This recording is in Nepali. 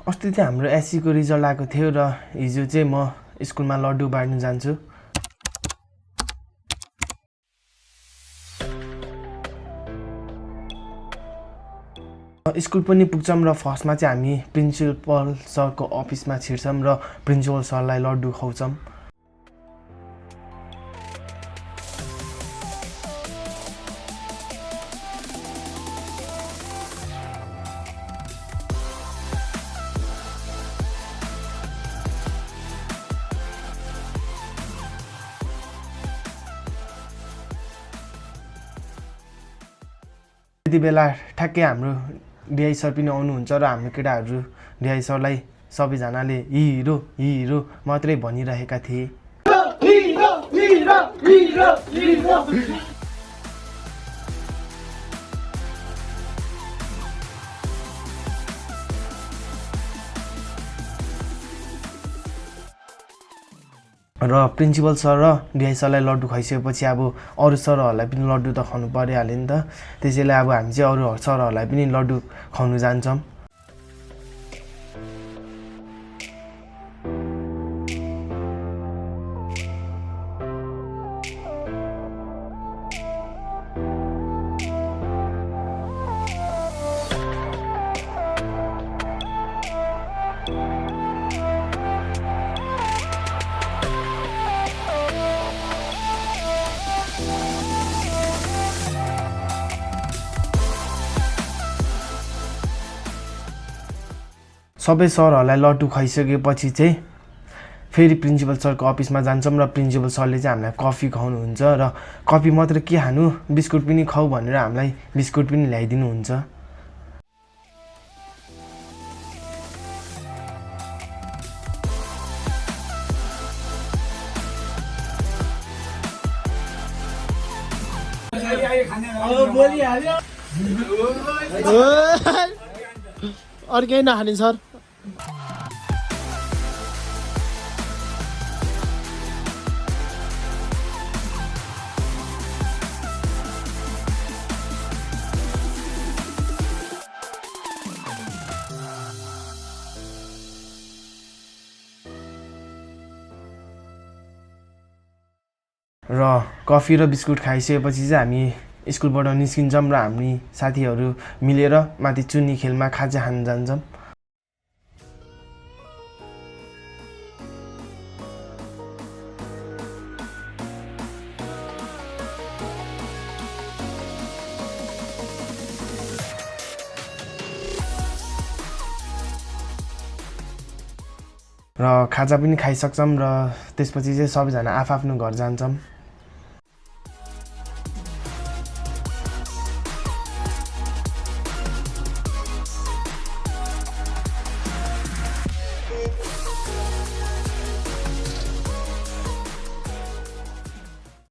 अस्ति चाहिँ हाम्रो एससीको रिजल्ट आएको थियो र हिजो चाहिँ म स्कुलमा लड्डु बाँड्न जान्छु। स्कुल पनि पुग्छौँ र फर्स्टमा चाहिँ हामी प्रिन्सिपल सरको अफिसमा छिर्छौँ र प्रिन्सिपल सरलाई लड्डु खुवाउँछौँ। त्यति बेला ठ्याक्कै हाम्रो डिआई सर पनि आउनुहुन्छ र हाम्रो केटाहरू डिआई सरलाई सबैजनाले हिरो हिरो मात्रै भनिरहेका थिए। र प्रिन्सिपल सर र डिआई सरलाई लड्डु खुवाइसकेपछि अब अरू सरहरूलाई पनि लड्डु त खुवाउनु परिहाल्यो नि त। त्यसैले अब हामी चाहिँ अरू सरहरूलाई पनि लड्डु खुवाउनु जान्छौँ। सबै सरहरूलाई लड्डु खुवाइसकेपछि चाहिँ फेरि प्रिन्सिपल सरको अफिसमा जान्छौँ र प्रिन्सिपल सरले चाहिँ हामीलाई कफी खुवाउनुहुन्छ र कफी मात्र के खानु बिस्कुट पनि खाऊ भनेर हामीलाई बिस्कुट पनि ल्याइदिनुहुन्छ। अर्कै नखाने सर। र कफी र बिस्कुट खाइसकेपछि चाहिँ हामी स्कुलबाट निस्किन्छौँ र हामी साथीहरू मिलेर माथि चुन्नी खेलमा खाजा खान जान्छौँ। र खाजा पनि खाइसक्छौँ र त्यसपछि चाहिँ सबैजना आफआफ्नो घर जान्छौँ।